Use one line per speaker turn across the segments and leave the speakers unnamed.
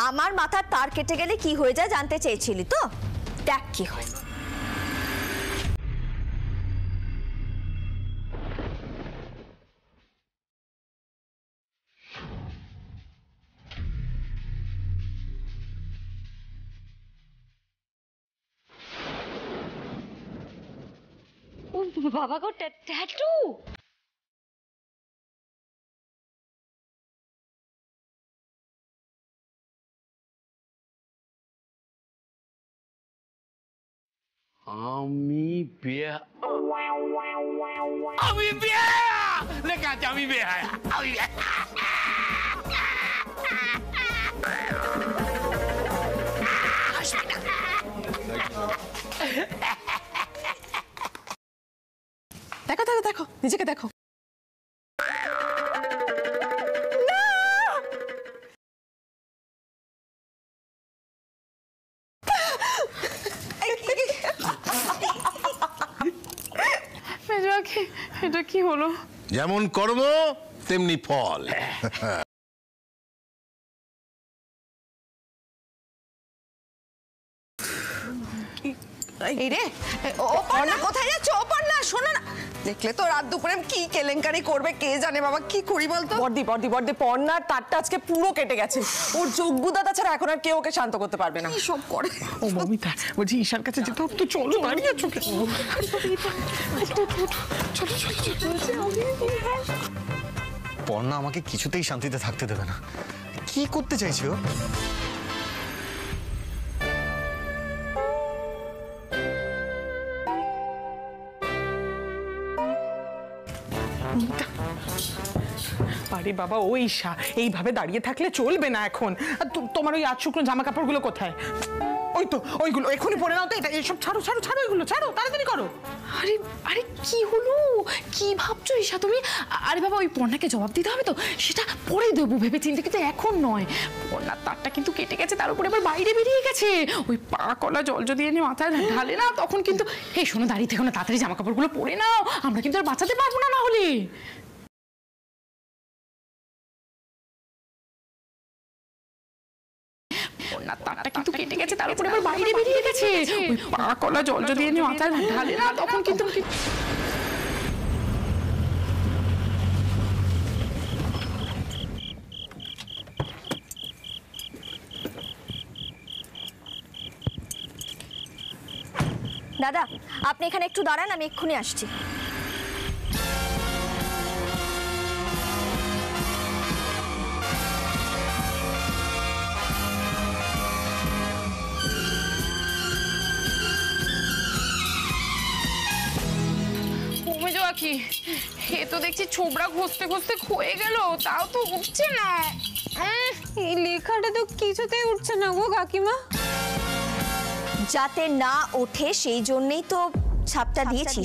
আমার মাথার তার কেটে গেলে কি হয়ে যায় জানতে চেয়েছিলি তো? দেখ কি হয়।
বাবা গো, ট্যাটু!
আমি বিয়ে লেখা আছে, আমি বিয়ে
দেখো দেখো দেখো, নিজেকে দেখো।
এটা কি হলো?
যেমন কর্ম তেমনি ফল।
এই রে, অপর্ণা কোথায় যাচ্ছ? অপর্ণা শোনো না, দেখলে তো রাত দুপুরে কি কেলেঙ্কারি করবে কে জানে। বাবা কি করি বলতো? বর্দি বর্দি বর্দি, পর্ণার তারটা আজকে পুরো কেটে গেছে। ওর যোগ্য দাদা ছাড়া এখন আর কেউ ওকে শান্ত করতে পারবে না। সব করে
ও মমিতা, বলছি ঈশার কাছে যেতে হবে তো, চলো। দাঁড়িয়ে আছো কেন?
পর্ণা আমাকে কিছুতেই শান্তিতে থাকতে দেবে না। কি করতে চাইছো?
আরে বাবা, ও ঈশা, এইভাবে দাঁড়িয়ে থাকলে চলবে না এখন। আর তোমার ওই আজ শুকনো জামা কাপড়গুলো কোথায়? ওই তো ওইগুলো এখনই পরে নাও তো। এটা এসব ছাড়ো ছাড়ো ছাড়ো, এগুলো ছাড়ো, তাড়াতাড়ি করো।
আরে আরে কি হলো? কি ভাবছো ঈশা তুমি? আরে বাবা, ওই পর্ণাকে জবাব দিতে হবে তো, সেটা পরে দেবো ভেবে চিন্তে, কিন্তু এখন নয়। পর্ণার তারটা কিন্তু কেটে গেছে, তার উপরে আবার বাইরে বেরিয়ে গেছে। ওই পা কলা জল যদি এনে মাথায় ঢালে না, তখন কিন্তু এই শোনো, দাঁড়িয়ে থেকো না, তাড়াতাড়ি জামা কাপড়গুলো পরে নাও, আমরা কিন্তু আর বাঁচাতে পারবো না হলে। তারটা কিন্তু কেটে গেছে, তার উপরে আবার বাইরে বেরিয়ে গেছে। ওই পা কলা জল যদি এনে মাথায় ঢালে না, তখন কিন্তু
দাদা, আপনি এখানে একটু দাঁড়ান, আমি এক্ষুনি আসছি।
কি এ তো দেখছি ছোবড়া ঘষতে ঘষতে ক্ষয়ে গেল, তাও তো উঠছে না।
এই লেখাটা তো কিছুতেই উঠছে না গো কাকিমা।
যাতে না ওঠে সেই জন্যই তো ছাপটা দিয়েছি।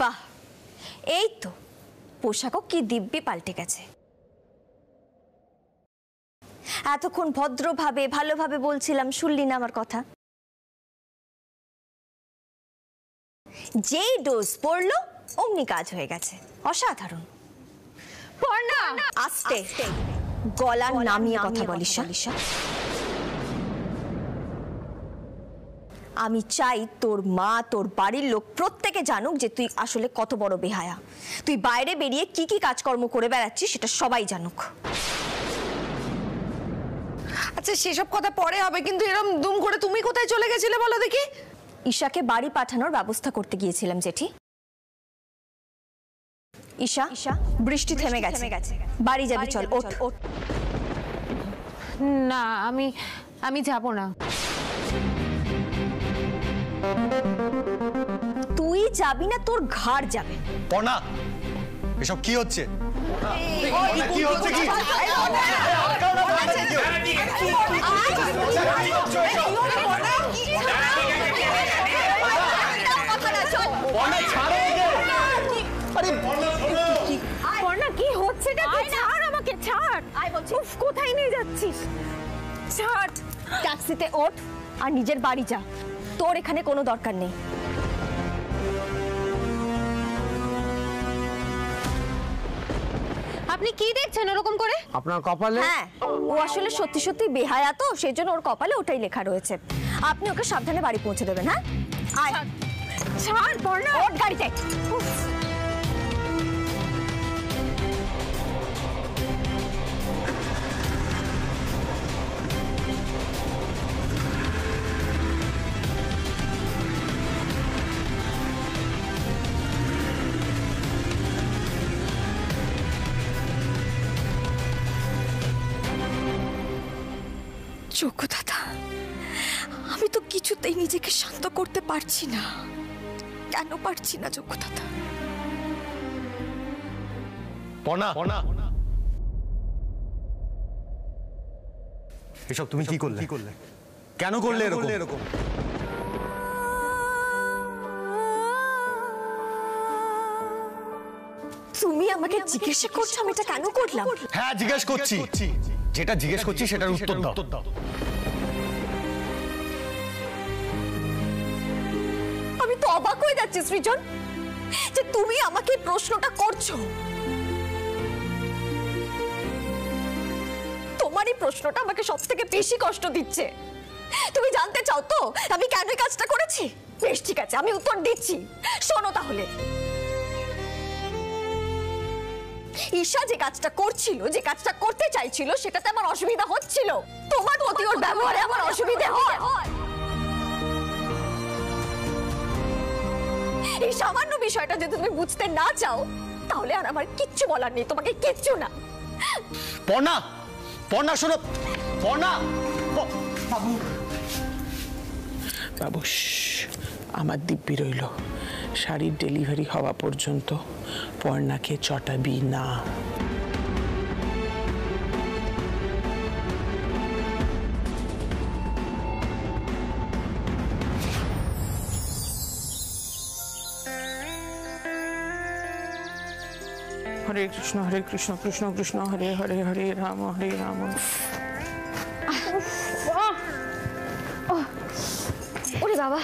বাহ, এই তো পোশাকও কি দিব্যি পাল্টে গেছে। এতক্ষণ ভদ্রভাবে ভালোভাবে বলছিলাম, শুনলি না আমার কথা? যেই ডোজ পড়লো অমনি কাজ হয়ে গেছে। অসাধারণ। পর্ণা, আস্তে গলা নামিয়ে কথা বলিস। আমি চাই তোর মা, তোর বাড়ির লোক প্রত্যেকে জানুক যে তুই আসলে কত বড় বেহায়া। তুই বাইরে বেরিয়ে কি কি কাজকর্ম করে বেড়াচ্ছিস সেটা সবাই জানুক।
আচ্ছা সেসব কথা পরে হবে, কিন্তু এরকম দুম করে তুমি কোথায় চলে গেছিলে বলো দেখি?
ঈশাকে বাড়ি পাঠানোর ব্যবস্থা করতে গিয়েছিলাম জেঠি। ঈশা, বৃষ্টি থেমে গেছে, বাড়ি যাবি, চল ওঠ।
না, আমি যাব না।
তুই যাবি না, তোর ঘাড় যাবে।
পর্ণা, এসব কি হচ্ছে? কি হচ্ছে কি?
পর্ণা কি হচ্ছে? ছাড় আমাকে, ছাড়। কোথায় নিয়ে যাচ্ছিস? ছাড়।
ট্যাক্সিতে ওঠ আর নিজের বাড়ি যা, তোর এখানে কোনো দরকার নেই।
আপনি কি দেখছেন ওরকম করে?
আপনার কপালে?
হ্যাঁ, ও আসলে সত্যি সত্যি বেহায়া তো, সেই জন্য ওর কপালে ওটাই লেখা রয়েছে। আপনি ওকে সাবধানে বাড়ি পৌঁছে দেবেন। হ্যাঁ, আয়। ছাড় পর্ণা, ওঠ গাড়িতে। যোগ্য দাদা, আমি তো কিছুতেই নিজেকে শান্ত করতে পারছি না। কেন পারছি না যোগ্য দাদা?
পর্ণা, এসব তুমি কি করলে? কেন করলে এরকম?
তুমি আমাকে জিজ্ঞেস করছো আমি এটা কেন করলাম?
হ্যাঁ, জিজ্ঞেস করছি। যেটা জিজ্ঞেস করছি সেটার উত্তর দাও।
আমি তো অবাক হয়ে যাচ্ছি সৃজন, যে তুমি আমাকে প্রশ্নটা করছো। তোমার এই প্রশ্নটা আমাকে সব থেকে বেশি কষ্ট দিচ্ছে। তুমি জানতে চাও তো আমি কেন এই কাজটা করেছি? বেশ, ঠিক আছে, আমি উত্তর দিচ্ছি। শোনো তাহলে। ঈশা যে কাজটা করছিল, যে কাজটা করতে চাইছিল, সেটাতে আমার অসুবিধা হচ্ছিল। তোমার প্রতি ওর ব্যবহারে আমার অসুবিধা হয়। এই সামান্য বিষয়টা যদি তুমি বুঝতে না চাও, তাহলে আর আমার কিচ্ছু বলার নেই, তোমাকে কিচ্ছু না।
পর্ণা শোনো, পর্ণা।
বাবু, আমার দিব্যি রইল, শাড়ির ডেলিভারি হওয়া পর্যন্ত পর্ণাকে চটাবি না। হরে কৃষ্ণ কৃষ্ণ কৃষ্ণ হরে হরে, হরে রাম রাম।
ওরে বাবা,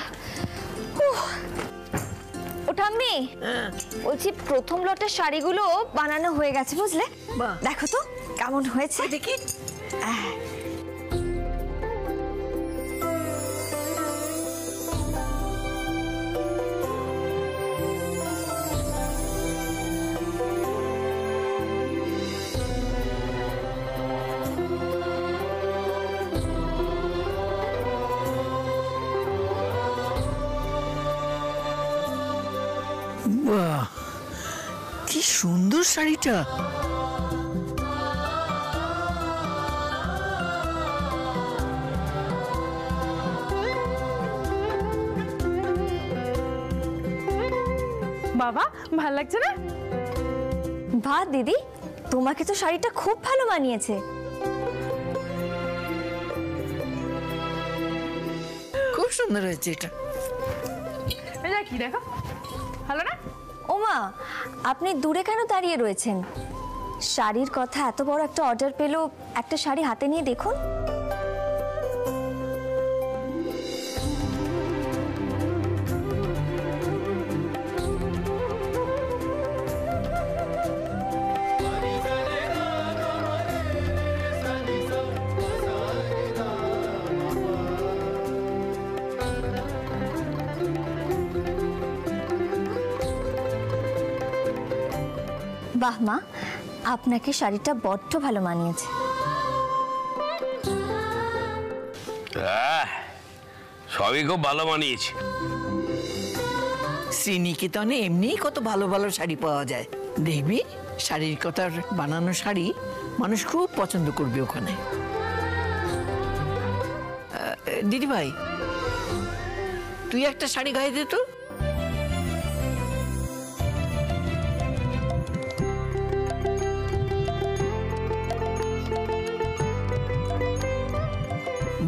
ওটা আমি বলছি, প্রথম লটের শাড়িগুলো বানানো হয়ে গেছে, বুঝলে? দেখো তো কেমন হয়েছে। দেখি।
বাহ, কি সুন্দর শাড়িটা।
বাবা, ভাল লাগছে না?
বাহ দিদি, তোমাকে তো শাড়িটা খুব ভালো মানিয়েছে।
খুব সুন্দর হয়েছে এটা।
কি দেখো, ভালো না?
ওমা, আপনি দূরে কেন দাঁড়িয়ে রয়েছেন? শাড়ির কথা এত বড় একটা অর্ডার পেলো, একটা শাড়ি হাতে নিয়ে দেখুন। বাহ মা, আপনাকে শাড়িটা বড্ড ভালো মানিয়েছে।
সবই খুব ভালো মানিয়েছে।
শ্রীনিকেতনে এমনিই কত ভালো ভালো শাড়ি পাওয়া যায়, দেখবি শাড়ির কথার বানানো শাড়ি মানুষ খুব পছন্দ করবে ওখানে। দিদি ভাই, তুই একটা শাড়ি গায়ে দে তো।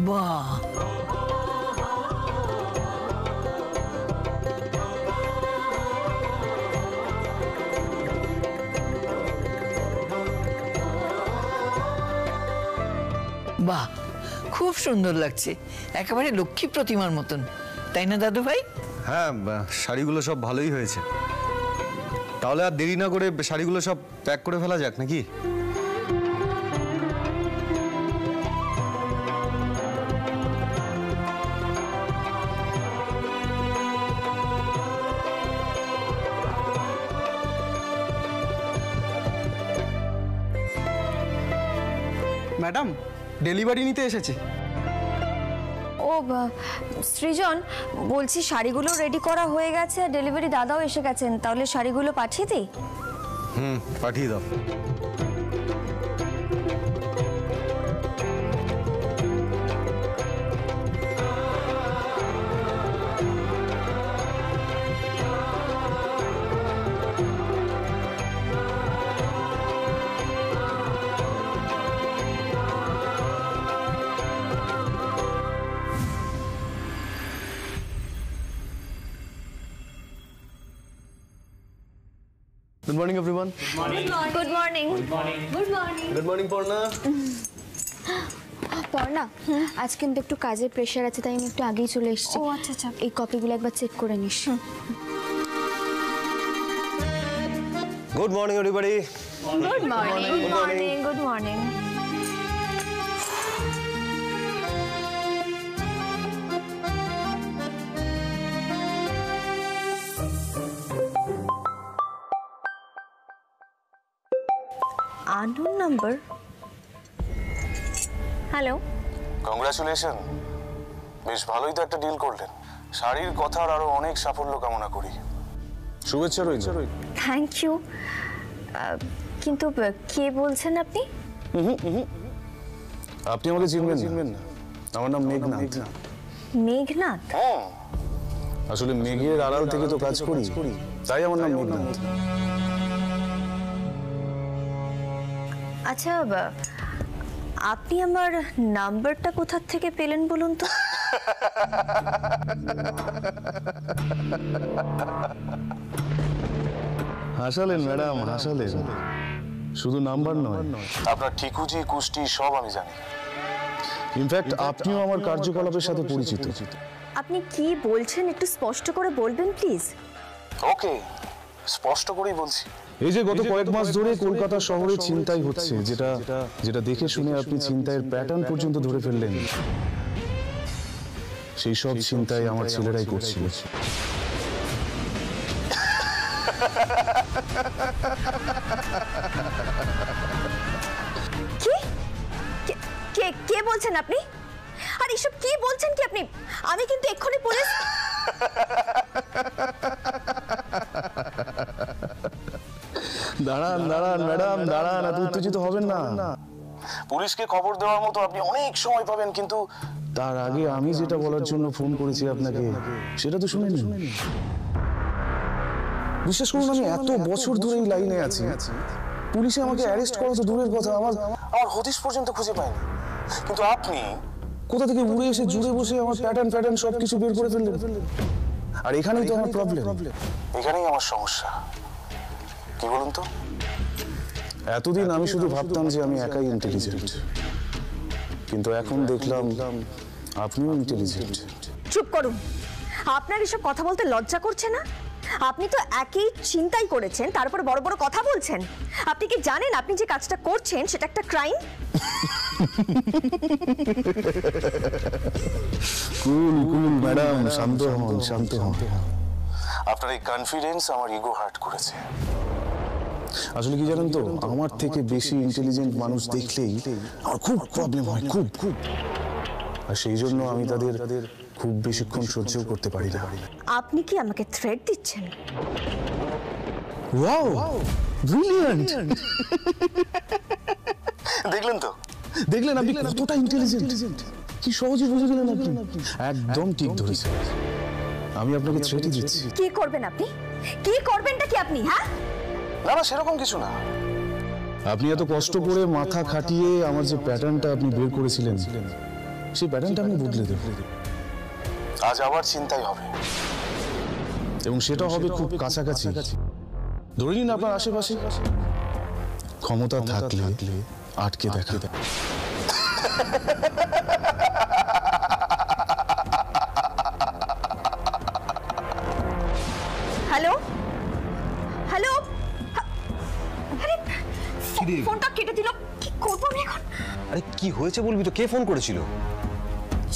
বাহ, বাহ, খুব সুন্দর লাগছে, একেবারে লক্ষ্মী প্রতিমার মতন, তাই না দাদু ভাই?
হ্যাঁ, শাড়িগুলো সব ভালোই হয়েছে। তাহলে আর দেরি না করে শাড়িগুলো সব প্যাক করে ফেলা যাক নাকি?
ম্যাডাম, ডেলিভারি নিতে এসেছে।
ও সৃজন, বলছি শাড়িগুলো রেডি করা হয়ে গেছে আর ডেলিভারি দাদাও এসে গেছেন, তাহলে শাড়িগুলো পাঠিয়ে দিই?
পাঠিয়ে দাও। Good morning, everyone.
Good morning.
Good morning, Porna.
পড়না, আজ কিন্তু একটু কাজের প্রেশার আছে, তাই আমি একটু আগেই চলে এসেছি।
ও আচ্ছা আচ্ছা।
এই কপিগুলো একবার চেক করে নিস।
Good morning, everybody.
Good morning. Good morning. Good morning. Unknown number. Hello.
Congratulation, বেশ ভালোই তো একটা ডিল করলেন। শাড়ির কথার আরো অনেক সাফল্য কামনা করি। শুভেচ্ছা রইল।
Thank you. কিন্তু কে বলছেন আপনি?
আপনি আমাকে চিনবেন না? আমার নাম মেঘনাথ।
মেঘনাথ?
হ্যাঁ, আসলে মেঘের আড়াল থেকে তো কাজ করি, তাই আমার নাম মেঘনাথ।
আচ্ছা, আপনি আমার নাম্বারটা কোথা থেকে পেলেন বলুন তো?
হাসালেন ম্যাডাম, হাসালেন। শুধু নাম্বার নয়, আপনার ঠিকুজি কুষ্টি সব আমি জানি। ইনফ্যাক্ট আপনিও আমার কার্যকলাপের সাথে পরিচিত।
আপনি কি বলছেন একটু স্পষ্ট করে বলবেন প্লিজ?
ওকে, স্পষ্ট করেই বলছি।
এই যে গত কয়েক মাস ধরে কলকাতা শহরে ছিনতাই হচ্ছে, যেটা দেখে শুনে আপনি ছিনতাইয়ের প্যাটার্ন পর্যন্ত ধরে ফেললেন, সেই সব ছিনতাই আমার ছেলেরাই করছিল।
কে বলছেন আপনি? আর এসব কি বলছেন কি আপনি? আমি কিন্তু এক্ষুনি পুলিশ।
দাঁড়ান দাঁড়ান ম্যাডাম, দাঁড়ান, এত উত্তেজিত হবেন না।
পুলিশকে খবর দেওয়ার মতো আপনি অনেক সময় পাবেন, কিন্তু
তার আগে আমি যেটা বলার জন্য ফোন করেছি আপনাকে, সেটা তো শুনে নিন। বিশ্বাস করুন, আমি এত বছর ধরে এই লাইনে আছি, পুলিশে আমাকে অ্যারেস্ট করা তো দূরের কথা, আমার
হদিশ পর্যন্ত খুঁজে পাইনি। কিন্তু আপনি
কোথা থেকে উড়ে এসে জুড়ে বসে আমার প্যাটার্ন সবকিছু বের করে ফেললেন। আর এখানেই তো আমার প্রবলেম,
এখানেই আমার সমস্যা। কি বলুন তো?
এতদিন আমি শুধু ভাবতাম যে আমি একাই ইন্টেলিজেন্ট, কিন্তু এখন দেখলাম আপনিও ইন্টেলিজেন্ট।
চুপ করুন, আপনার এসব কথা বলতে লজ্জা করছে না? আপনি তো একই চিন্তাই করেছেন, তারপর বড় বড় কথা বলছেন। আপনি কি জানেন আপনি যে কাজটা করছেন সেটা একটা ক্রাইম?
কুল ম্যাডাম, শান্ত হন।
আপনার এই কনফিডেন্স আমার ইগো হার্ট করেছে।
আসলে কি জানেন তো, আমার থেকে বেশি ইন্টেলিজেন্ট মানুষ দেখলেই আমার খুব প্রবলেম হয়, খুব। আর সেই জন্য আমি তাদের খুব বেশিক্ষণ সহ্য করতে পারি না।
আপনি কি আমাকে থ্রেট দিচ্ছেন?
Wow, brilliant! দেখলেন আপনি কতটা ইন্টেলিজেন্ট, কি সহজে বুঝে গেলেন আপনি। একদম ঠিক ধরেছেন, আমি আপনাকে থ্রেটই দিচ্ছি।
কি করবেন আপনি? কি করবেনটা কি আপনি? হ্যাঁ,
না, সেরকম কিছু না।
আপনি এত কষ্ট করে মাথা খাটিয়ে আমার যে প্যাটার্নটা আপনি বের করেছিলেন, সেই প্যাটার্নটা আমি বদলে দেব।
আজ আবার চিন্তাই হবে,
এবং সেটা হবে খুব কাছাকাছি। ধরে নিন আপনার আশেপাশে ক্ষমতা থাকলে আটকে দেখা।
হয়েছে বলবি তো, কে ফোন করেছিল?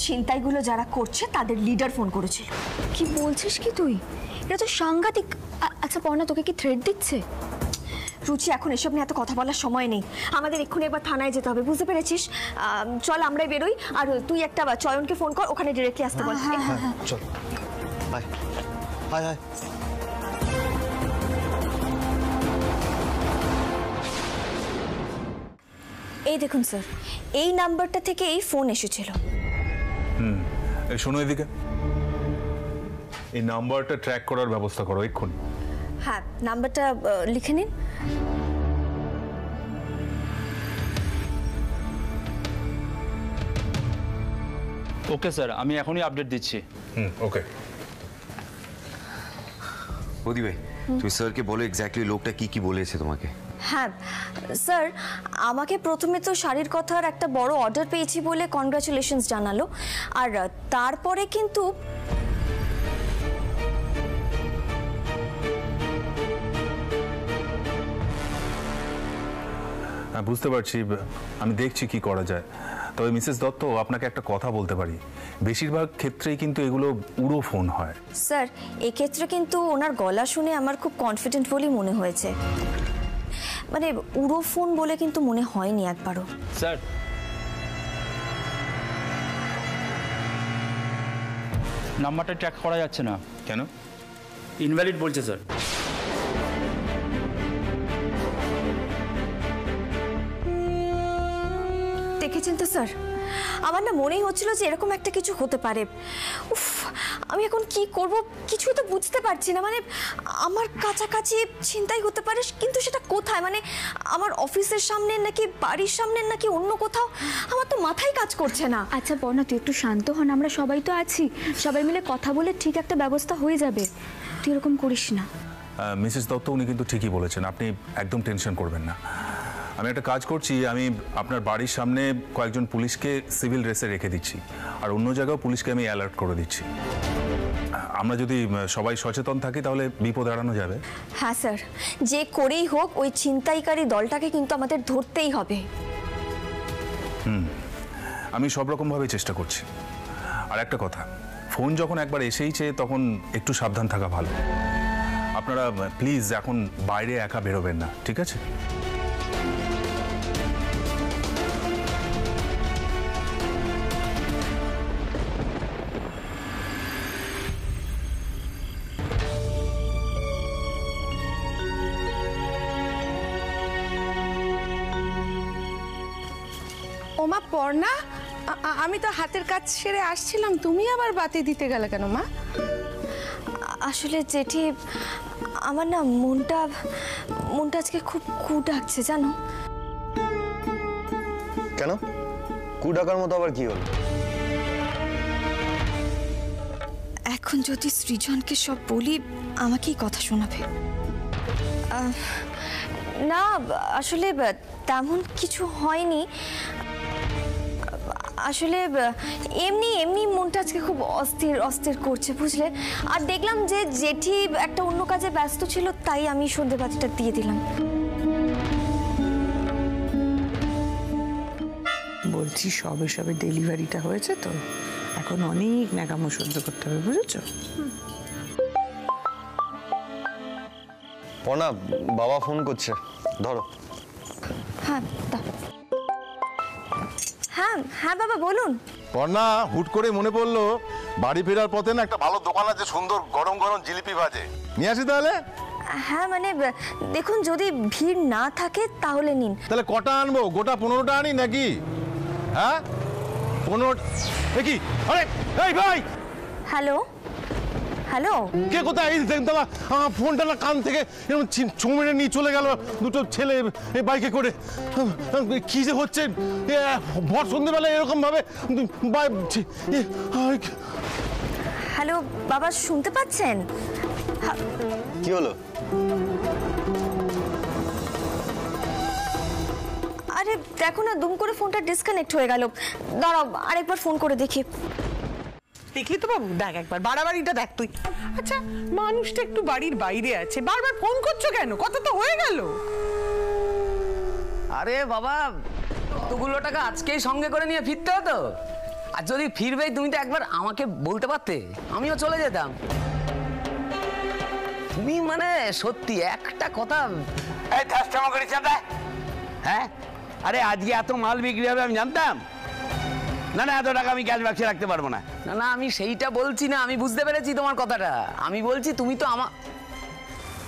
ছিনতাইগুলো যারা করছে তাদের লিডার ফোন করেছিল।
কি বলছিস কি তুই? এটা তো সাংঘাতিক। আচ্ছা পর্ণা, তোকে কি থ্রেট দিচ্ছে?
রুচি, এখন এসব নিয়ে এত কথা বলার সময় নেই, আমাদের এক্ষুনি একবার থানায় যেতে হবে, বুঝতে পেরেছিস? চল আমরাই বেরোই, আর তুই একটা চয়নকে ফোন কর, ওখানে ডিরেক্টলি আসতে বল।
চল হাই হাই হাই।
এই দেখুন স্যার, এই নাম্বারটা থেকে এই ফোন এসেছিল।
শোনো এদিকে, এই নাম্বারটা ট্র্যাক করার ব্যবস্থা করো এক্ষুনি।
হ্যাঁ, নাম্বারটা লিখে নিন।
ওকে স্যার, আমি এখনই আপডেট দিচ্ছি।
ওকে।
বৌদি ভাই, তুমি স্যারকে বলো এক্স্যাক্টলি লোকটা কি কি বলেছে তোমাকে।
হ্যাঁ স্যার, আমাকে প্রথমে তো শাড়ির কথার একটা বড় অর্ডার পেয়েছি বলে কনগ্রাচুলেশনস জানালো, আর তারপরে কিন্তু
বুঝতে পারছি, আমি দেখছি কি করা যায়। তবে মিসেস দত্ত, আপনাকে একটা কথা বলতে পারি, বেশিরভাগ ক্ষেত্রেই কিন্তু এগুলো উড়ো ফোন হয়।
স্যার, এক্ষেত্রে কিন্তু ওনার গলা শুনে আমার খুব কনফিডেন্ট বলেই মনে হয়েছে, মানে উড়ো ফোন বলে কিন্তু মনে হয়নি একবারও।
স্যার, নাম্বারটা ট্র্যাক করা যাচ্ছে না।
কেন?
ইনভ্যালিড বলছে স্যার।
দেখেছেন তো স্যার, আমার না মনেই হচ্ছিল যে এরকম একটা কিছু হতে পারে। উফ, আমি এখন কি করব কিছুই তো বুঝতে পারছি না। মানে আমার কাছাকাছি ছিনতাই হতে পারে, কিন্তু সেটা কোথায়? মানে আমার অফিসের সামনে নাকি বাড়ির সামনে নাকি অন্য কোথাও? আমার তো মাথায় কাজ করছে না।
আচ্ছা পর্ণা, তুই একটু শান্ত হন, আমরা সবাই তো আছি, সবাই মিলে কথা বলে ঠিক একটা ব্যবস্থা হয়ে যাবে, তুই এরকম করিস না।
মিসেস দত্ত, উনি কিন্তু ঠিকই বলেছেন, আপনি একদম টেনশন করবেন না। আমি একটা কাজ করছি, আমি আপনার বাড়ির সামনে কয়েকজন পুলিশকে সিভিল ড্রেসে রেখে দিচ্ছি, আর অন্য জায়গাও পুলিশকে আমি অ্যালার্ট করে দিচ্ছি। আমরা যদি সবাই সচেতন থাকি তাহলে বিপদ এড়ানো যাবে।
হ্যাঁ স্যার, যে করেই হোক ওই ছিনতাইকারী দলটাকে কিন্তু আমাদের ধরতেই হবে।
আমি সব রকমভাবে চেষ্টা করছি। আর একটা কথা, ফোন যখন একবার এসেইছে তখন একটু সাবধান থাকা ভালো। আপনারা প্লিজ এখন বাইরে একা বেরোবেন না, ঠিক আছে?
ওমা পর্ণা, আমি তো হাতের কাজ সেরে আসছিলাম, তুমি আবার বাতি দিতে গেলে কেন মা?
আসলে জেঠি, আমার না মনটা আজকে খুব কু ডাকছে জানো।
কেন? কু ডাকার মতো আবার কি হলো?
এখন যদি সৃজনকে সব বলি আমাকেই কথা শোনাবে। না আসলে তেমন কিছু হয়নি, আসলে এমনি এমনি মনটা আজকে খুব অস্থির অস্থির করছে বুঝলে। আর দেখলাম যে জেঠি একটা অন্য কাজে ব্যস্ত ছিল, তাই আমি সন্ধ্যেবাতিটা দিয়ে দিলাম।
বলছি সবে সবে ডেলিভারিটা হয়েছে তো, এখন অনেক ন্যাকামো সহ্য করতে হবে, বুঝেছো?
পর্ণা, বাবা ফোন করছে, ধরো।
হ্যাঁ হ্যাঁ হ্যাঁ বাবা বলুন।
পর্ণা, হুট করে মনে পড়লো বাড়ি ফেরার পথে না একটা ভালো দোকান আছে, সুন্দর গরম গরম জিলিপি ভাজে, নিয়ে আসি তাহলে?
হ্যাঁ মানে দেখুন, যদি ভিড় না থাকে তাহলে নিন।
তাহলে কটা আনবো? গোটা 15টা আনি নাকি? হ্যাঁ 15? কি? আরে এই ভাই!
হ্যালো হ্যালো,
কে কোথায়? এই দেখতে আমার ফোনটা না কান থেকে এরকম চুমেরে নিয়ে চলে গেল দুটো ছেলে বাইকে করে। কি যে হচ্ছে ভর সন্ধ্যেবেলায় এরকম ভাবে।
হ্যালো বাবা, শুনতে পাচ্ছেন?
কি হলো?
আরে দেখো না, দুম করে ফোনটা ডিসকানেক্ট হয়ে গেল। দাঁড়াও আরেকবার ফোন করে দেখি।
দেখলি তো বাবু, দেখ একবার বাড়াবাড়িটা দেখ তুই। আচ্ছা, মানুষটা একটু বাড়ির বাইরে আছে, বারবার ফোন করছো কেন? কথা তো হয়ে গেল।
আরে বাবা, কতগুলো টাকা আজকেই সঙ্গে করে নিয়ে ফিরতে হতো। আর যদি ফিরবেই তুমি তো একবার আমাকে বলতে পারতে, আমিও চলে যেতাম। তুমি মানে সত্যি একটা কথা।
এই কাস্টমার করে চাঁদা। হ্যাঁ, আরে আজকে এত মাল বিক্রি হবে আমি জানতাম না। না, এত টাকা আমি ক্যাশ বাক্সে রাখতে পারবো না।
না না, আমি সেইটা বলছি না, আমি বুঝতে পেরেছি তোমার কথাটা। আমি বলছি তুমি তো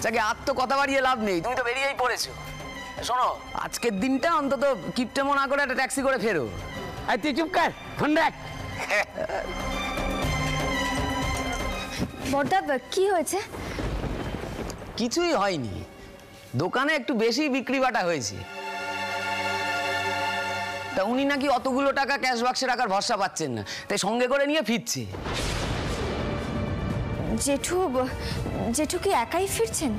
যাকে আর তো কথা বাড়িয়ে লাভ নেই, তুমি তো বেরিয়েই পড়েছো। শোনো, আজকের দিনটা অন্তত কিপটেমো না করে একটা ট্যাক্সি করে ফেরো।
আর তুই চুপ কর, ফোন রাখ।
বড়দা কি হয়েছে?
কিছুই হয়নি, দোকানে একটু বেশি বিক্রি বাটা হয়েছে। তা উনি নাকি অতগুলো টাকা ক্যাশ বাক্সে রাখার ভরসা পাচ্ছেন না, তাই সঙ্গে করে নিয়ে ফিরছে।
জেঠু কি একাই ফিরছেন?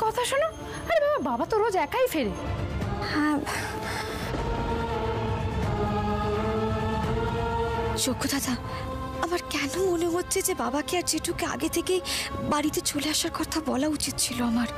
কথা শোনো, আরে বাবা, বাবা তো রোজ একাই ফেরে।
হ্যাঁ, চক্ষু দাদা, আমার কেন মনে হচ্ছে যে বাবাকে আর জেঠুকে আগে থেকেই বাড়িতে চলে আসার কথা বলা উচিত ছিল আমার।